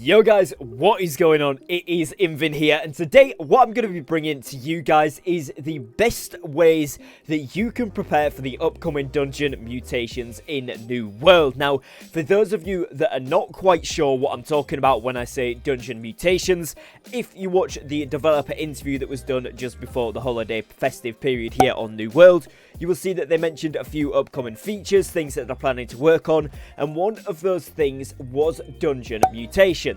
Yo guys, what is going on? It is Invin here, and today what I'm going to be bringing to you guys is the best ways that you can prepare for the upcoming dungeon mutations in New World. Now, for those of you that are not quite sure what I'm talking about when I say dungeon mutations, if you watch the developer interview that was done just before the holiday festive period here on New World, you will see that they mentioned a few upcoming features, things that they're planning to work on, and one of those things was dungeon mutations.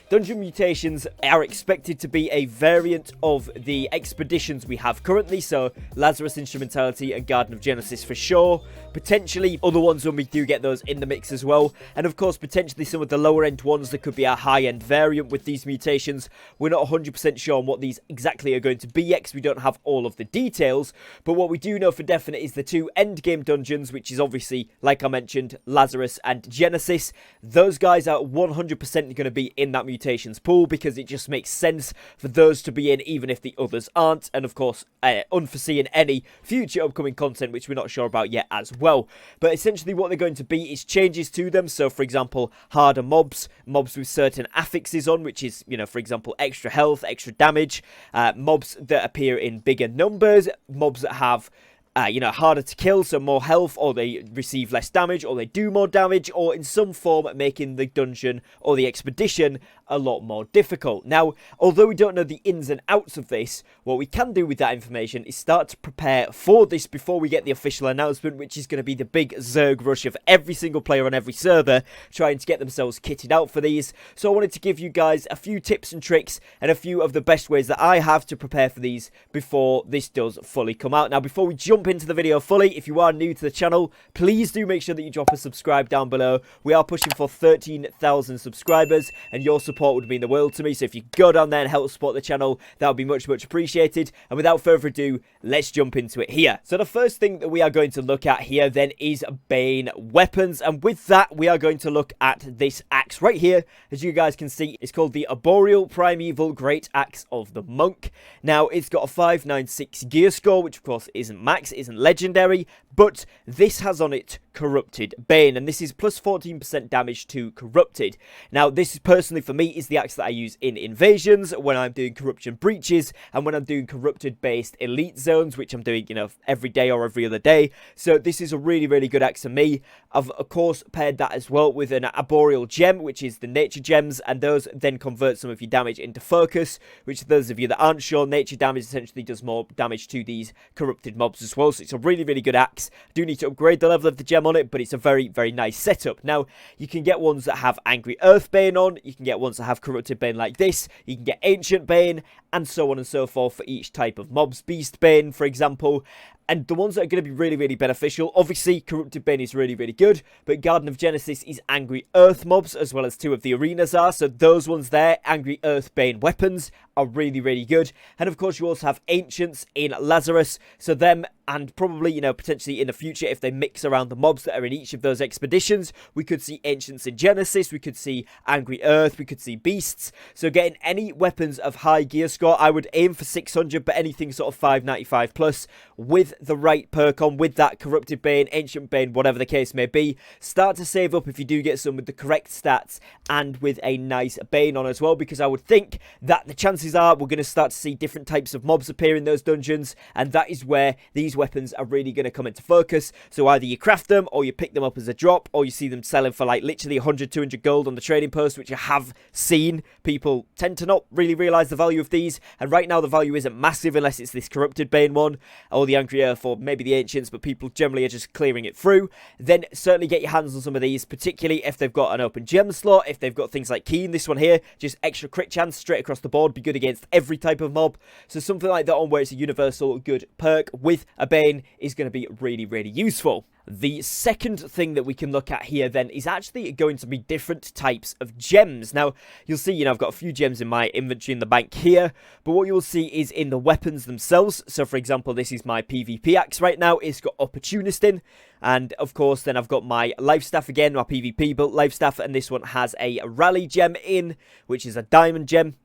Dungeon mutations are expected to be a variant of the expeditions we have currently, so Lazarus Instrumentality and Garden of Genesis for sure, potentially other ones when we do get those in the mix as well, and of course potentially some of the lower end ones that could be a high end variant with these mutations. We're not 100% sure on what these exactly are going to be yet because we don't have all of the details, but what we do know for definite is the two end game dungeons, which is obviously, like I mentioned, Lazarus and Genesis. Those guys are 100% going to be in that mutations pool because it just makes sense for those to be in even if the others aren't, and of course unforeseen any future upcoming content which we're not sure about yet as well. But essentially what they're going to be is changes to them. So for example, harder mobs with certain affixes on, which is, you know, for example, extra health, extra damage, mobs that appear in bigger numbers, mobs that have harder to kill, so more health, or they receive less damage, or they do more damage, or in some form making the dungeon or the expedition a lot more difficult. Now, although we don't know the ins and outs of this, what we can do with that information is start to prepare for this before we get the official announcement, which is going to be the big Zerg rush of every single player on every server trying to get themselves kitted out for these. So I wanted to give you guys a few tips and tricks and a few of the best ways that I have to prepare for these before this does fully come out. Now, before we jump into the video fully, if you are new to the channel, please do make sure that you drop a subscribe down below. We are pushing for 13,000 subscribers, and your support would mean the world to me, so if you go down there and help support the channel, that would be much appreciated. And without further ado, let's jump into it here. So the first thing that we are going to look at here then is Bane Weapons, and with that we are going to look at this axe right here. As you guys can see, it's called the Arboreal Primeval Great Axe of the Monk. Now, it's got a 596 gear score, which of course isn't max, isn't legendary, but this has on it Corrupted Bane, and this is plus 14% damage to Corrupted. Now, this is personally for me is the axe that I use in invasions when I'm doing corruption breaches and when I'm doing corrupted based elite zones, which I'm doing, you know, every day or every other day. So this is a really good axe for me. I've of course paired that as well with an arboreal gem, which is the nature gems, and those then convert some of your damage into focus, which those of you that aren't sure, nature damage essentially does more damage to these corrupted mobs as well. So it's a really good axe. I do need to upgrade the level of the gem on it, but it's a very nice setup. Now, you can get ones that have Angry Earth Bane on, you can get ones that have Corrupted Bane like this, you can get Ancient Bane, and so on and so forth for each type of mobs. Beast Bane, for example. And the ones that are going to be really beneficial, obviously Corrupted Bane is really good, but Garden of Genesis is Angry Earth mobs, as well as two of the arenas are, so those ones there, Angry Earth Bane Weapons, are really good. And of course you also have Ancients in Lazarus, so them, and probably, you know, potentially in the future, if they mix around the mobs that are in each of those expeditions, we could see Ancients in Genesis, we could see Angry Earth, we could see Beasts. So getting any weapons of high gear score, I would aim for 600, but anything sort of 595 plus, with the right perk on, with that Corrupted Bane, Ancient Bane, whatever the case may be. Start to save up if you do get some with the correct stats and with a nice Bane on as well, because I would think that the chances are we're going to start to see different types of mobs appear in those dungeons, and that is where these weapons are really going to come into focus. So either you craft them, or you pick them up as a drop, or you see them selling for like literally 100, 200 gold on the trading post, which I have seen. People tend to not really realise the value of these, and right now the value isn't massive unless it's this Corrupted Bane one, or the Angry Earth, or maybe the Ancients, but people generally are just clearing it through. Then certainly get your hands on some of these, particularly if they've got an open gem slot, if they've got things like Keen, this one here, just extra crit chance straight across the board, be good against every type of mob. So something like that on where it's a universal good perk with a Bane is going to be really useful. The second thing that we can look at here then is actually going to be different types of gems. Now, you'll see, you know, I've got a few gems in my inventory in the bank here, but what you'll see is in the weapons themselves. So for example, this is my PvP axe right now. It's got Opportunist in, and of course then I've got my life staff again, my PvP built life staff, and this one has a rally gem in, which is a diamond gem.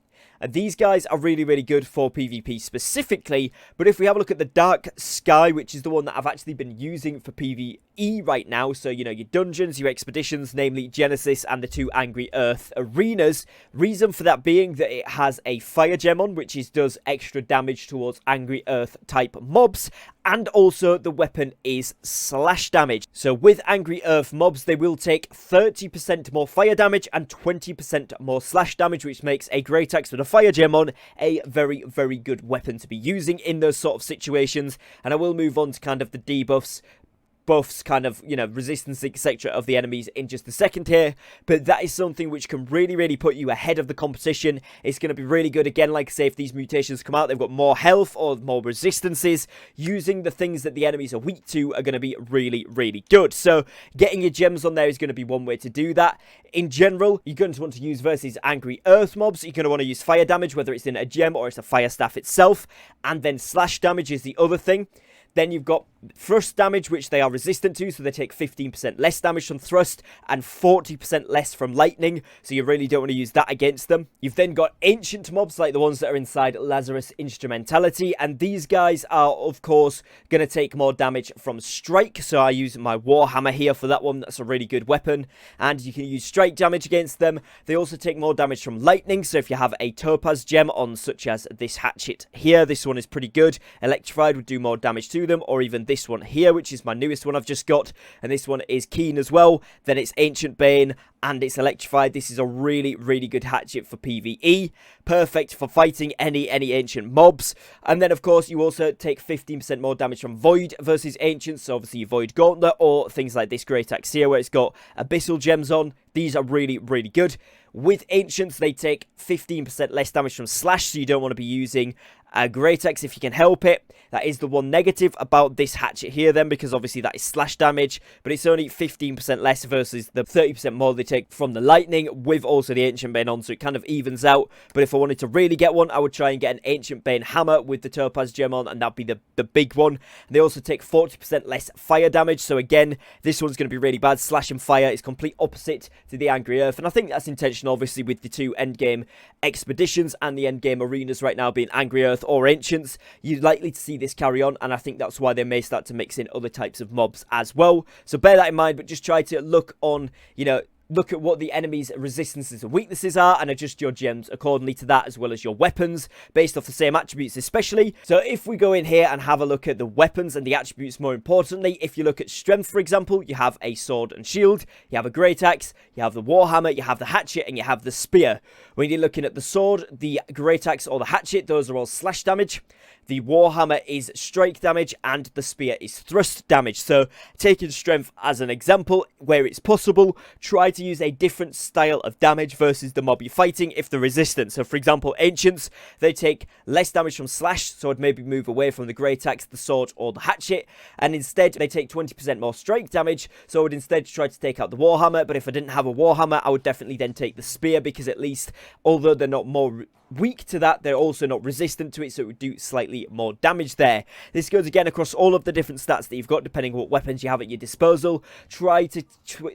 And these guys are really good for PvP specifically, but if we have a look at the Dark Sky, which is the one that I've actually been using for PvE PvE right now, so you know, your dungeons, your expeditions, namely Genesis and the 2 Angry Earth arenas. Reason for that being that it has a fire gem on, which does extra damage towards Angry Earth type mobs, and also the weapon is slash damage. So with Angry Earth mobs, they will take 30% more fire damage and 20% more slash damage, which makes a great axe with a fire gem on a very, very good weapon to be using in those sort of situations. And I will move on to kind of the debuffs, buffs, kind of, you know, resistance, etc. of the enemies in just a second here, but that is something which can really, really put you ahead of the competition. It's going to be really good. Again, like I say, if these mutations come out, they've got more health or more resistances. Using the things that the enemies are weak to are going to be really, really good. So getting your gems on there is going to be one way to do that. In general, you're going to want to use versus Angry Earth mobs. You're going to want to use fire damage, whether it's in a gem or it's a fire staff itself, and then slash damage is the other thing. Then you've got thrust damage, which they are resistant to, so they take 15% less damage from thrust and 40% less from lightning, so you really don't want to use that against them. You've then got ancient mobs, like the ones that are inside Lazarus Instrumentality, and these guys are, of course, going to take more damage from strike, so I use my Warhammer here for that one. That's a really good weapon, and you can use strike damage against them. They also take more damage from lightning, so if you have a topaz gem on, such as this hatchet here, this one is pretty good. Electrified would do more damage to them, or even this one here, which is my newest one I've just got, and this one is keen as well. Then it's Ancient Bane, and it's electrified. This is a really, really good hatchet for PvE, perfect for fighting any ancient mobs. And then, of course, you also take 15% more damage from Void versus Ancients, so obviously your Void Gauntlet, or things like this Great Axe here, where it's got Abyssal Gems on. These are really, really good. With Ancients, they take 15% less damage from Slash, so you don't want to be using a Great Axe if you can help it. That is the one negative about this hatchet here then, because obviously that is slash damage, but it's only 15% less versus the 30% more they take from the lightning, with also the Ancient Bane on, so it kind of evens out. But if I wanted to really get one, I would try and get an Ancient Bane hammer with the Topaz gem on, and that'd be the big one. And they also take 40% less fire damage, so again, this one's going to be really bad. Slash and fire is complete opposite to the Angry Earth, and I think that's intentional, obviously, with the 2 endgame expeditions and the endgame arenas right now being Angry Earth or Ancients. You're likely to see this carry on, and I think that's why they may start to mix in other types of mobs as well. So bear that in mind, but just try to look on, you know, look at what the enemy's resistances and weaknesses are and adjust your gems accordingly to that, as well as your weapons based off the same attributes especially. So if we go in here and have a look at the weapons and the attributes more importantly, if you look at strength, for example, you have a sword and shield, you have a great axe, you have the warhammer, you have the hatchet, and you have the spear. When you're looking at the sword, the great axe, or the hatchet, those are all slash damage. The warhammer is strike damage, and the spear is thrust damage. So taking strength as an example, where it's possible, try to use a different style of damage versus the mob you're fighting if they're resistant. So for example, Ancients, they take less damage from slash, so I'd maybe move away from the great axe, the sword, or the hatchet, and instead they take 20% more strike damage, so I would instead try to take out the warhammer. But if I didn't have a warhammer, I would definitely then take the spear, because at least, although they're not more weak to that, they're also not resistant to it, so it would do slightly more damage there. This goes again across all of the different stats that you've got, depending on what weapons you have at your disposal. Try to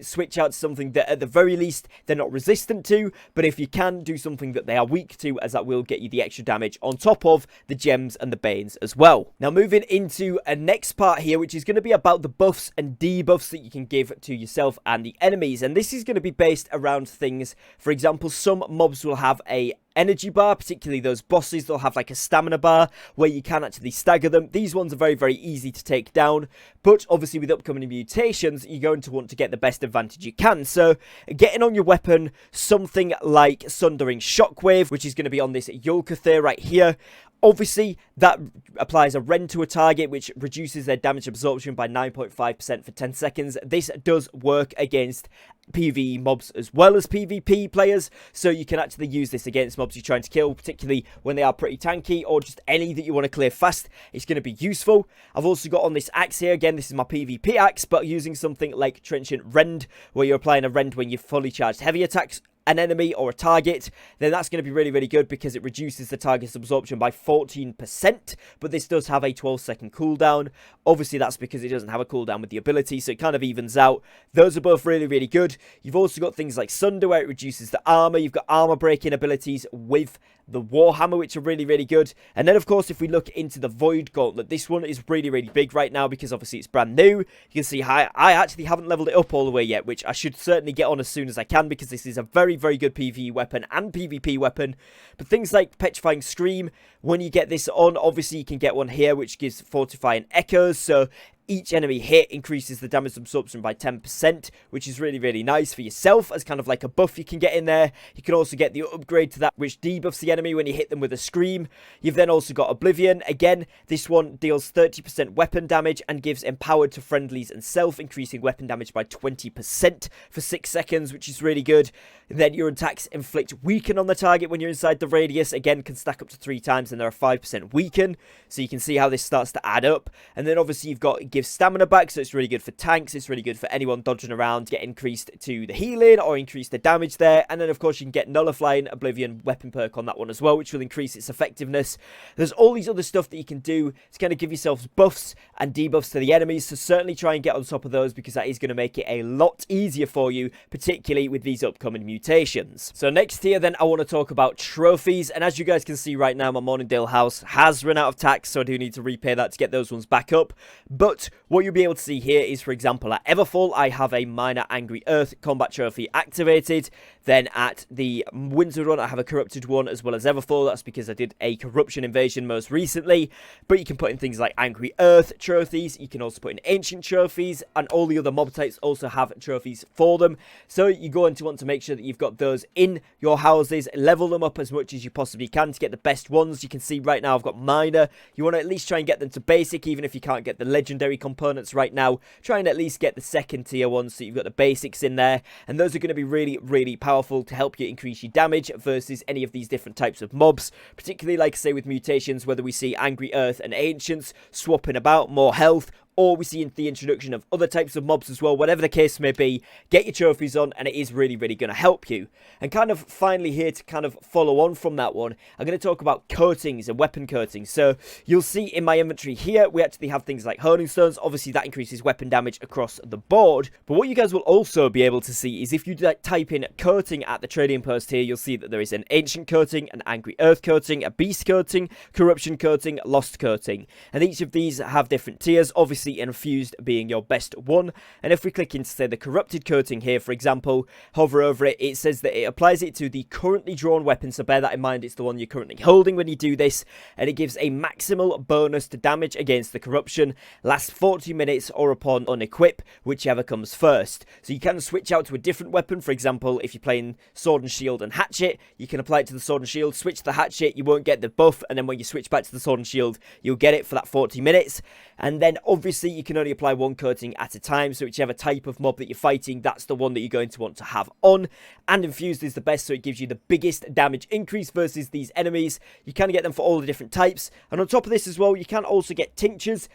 switch out something that at the very least they're not resistant to, but if you can, do something that they are weak to, as that will get you the extra damage on top of the gems and the banes as well. Now moving into a next part here, which is going to be about the buffs and debuffs that you can give to yourself and the enemies, and this is going to be based around things. For example, some mobs will have a energy bar, particularly those bosses. They'll have like a stamina bar where you can actually stagger them. These ones are very, very easy to take down, but obviously with upcoming mutations, you're going to want to get the best advantage you can. So getting on your weapon something like Sundering Shockwave, which is going to be on this Yulkather right here. Obviously, that applies a rend to a target, which reduces their damage absorption by 9.5% for 10 seconds. This does work against PvE mobs as well as PvP players, so you can actually use this against mobs you're trying to kill, particularly when they are pretty tanky, or just any that you want to clear fast. It's going to be useful. I've also got on this axe here, again, this is my PvP axe, but using something like Trenchant Rend, where you're applying a rend when you've fully charged heavy attacks, an enemy or a target, then that's going to be really, really good because it reduces the target's absorption by 14%, but this does have a 12-second cooldown. Obviously, that's because it doesn't have a cooldown with the ability, so it kind of evens out. Those are both really, really good. You've also got things like Sunder, where it reduces the armor. You've got armor breaking abilities with the Warhammer, which are really, really good. And then, of course, if we look into the Void Gauntlet, this one is really, really big right now because obviously it's brand new. You can see I actually haven't leveled it up all the way yet, which I should certainly get on as soon as I can because this is a very, very good PvE weapon and PvP weapon. But things like Petrifying Scream, when you get this on, obviously you can get one here which gives Fortifying Echoes, so each enemy hit increases the damage absorption by 10%, which is really, really nice for yourself as kind of like a buff you can get in there. You can also get the upgrade to that, which debuffs the enemy when you hit them with a scream. You've then also got Oblivion. Again, this one deals 30% weapon damage and gives Empowered to friendlies and self, increasing weapon damage by 20% for 6 seconds, which is really good. And then your attacks inflict weaken on the target when you're inside the radius. Again, can stack up to 3 times and they're a 5% weaken. So you can see how this starts to add up. And then obviously you've got gives stamina back, so it's really good for tanks. It's really good for anyone dodging around, get increased to the healing or increase the damage there. And then of course you can get Nullifying Oblivion weapon perk on that one as well, which will increase its effectiveness. There's all these other stuff that you can do to kind of give yourselves buffs and debuffs to the enemies, so certainly try and get on top of those because that is going to make it a lot easier for you, particularly with these upcoming mutations. So next here then I want to talk about trophies, and as you guys can see right now, my Morningdale house has run out of tax, so I do need to repay that to get those ones back up. But what you'll be able to see here is, for example, at Everfall, I have a Minor Angry Earth combat trophy activated. Then at the Winter Run, I have a Corrupted one as well as Everfall. That's because I did a Corruption Invasion most recently. But you can put in things like Angry Earth trophies. You can also put in Ancient trophies. And all the other mob types also have trophies for them. So you're going to want to make sure that you've got those in your houses. Level them up as much as you possibly can to get the best ones. You can see right now I've got Minor. You want to at least try and get them to basic, even if you can't get the legendary components right now. Try and at least get the second tier ones so you've got the basics in there. And those are going to be really, really powerful to help you increase your damage versus any of these different types of mobs, particularly like I say with mutations, whether we see Angry Earth and Ancients swapping about more health, or we see the introduction of other types of mobs as well. Whatever the case may be, get your trophies on and it is really, really going to help you. And kind of finally here to kind of follow on from that one, I'm going to talk about coatings and weapon coatings. So you'll see in my inventory here, we actually have things like Honing Stones. Obviously that increases weapon damage across the board. But what you guys will also be able to see is if you type in coating at the trading post here, you'll see that there is an Ancient coating, an Angry Earth coating, a Beast coating, Corruption coating, Lost coating. And each of these have different tiers. Obviously Infused being your best one. And if we click into, say, the Corrupted coating here, for example, hover over it, it says that it applies it to the currently drawn weapon, so bear that in mind, it's the one you're currently holding when you do this, and it gives a maximal bonus to damage against the corruption, lasts 40 minutes or upon unequip, whichever comes first. So you can switch out to a different weapon. For example, if you're playing Sword and Shield and Hatchet, you can apply it to the Sword and Shield, switch to the Hatchet, you won't get the buff, and then when you switch back to the Sword and Shield, you'll get it for that 40 minutes. And then obviously you can only apply one coating at a time, so whichever type of mob that you're fighting, that's the one that you're going to want to have on. And Infused is the best, so it gives you the biggest damage increase versus these enemies. You can get them for all the different types, and on top of this as well, you can also get Tinctures.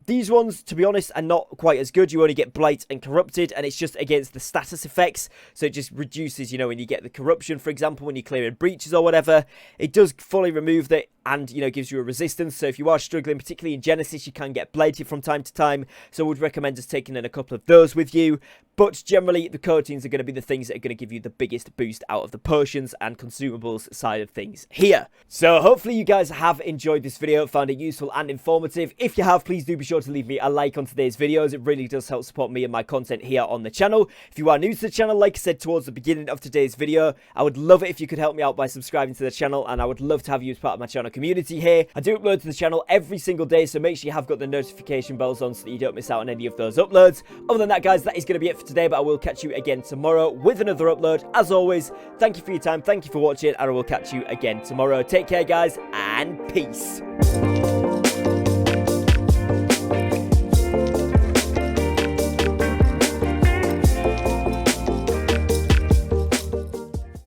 These ones, to be honest, are not quite as good. You only get Blight and Corrupted, and it's just against the status effects. So it just reduces, you know, when you get the Corruption, for example, when you're clearing breaches or whatever. It does fully remove that and, you know, gives you a resistance. So if you are struggling, particularly in Genesis, you can get Blighted from time to time. So I would recommend just taking in a couple of those with you. But generally, the coatings are going to be the things that are going to give you the biggest boost out of the potions and consumables side of things here. So hopefully you guys have enjoyed this video, found it useful and informative. If you have, please do be sure to leave me a like on today's videos. It really does help support me and my content here on the channel. If you are new to the channel, like I said towards the beginning of today's video, I would love it if you could help me out by subscribing to the channel, and I would love to have you as part of my channel community here. I do upload to the channel every single day, so make sure you have got the notification bells on so that you don't miss out on any of those uploads. Other than that, guys, that is going to be it for today, but I will catch you again tomorrow with another upload. As always, thank you for your time, thank you for watching, and I will catch you again tomorrow. Take care, guys, and peace.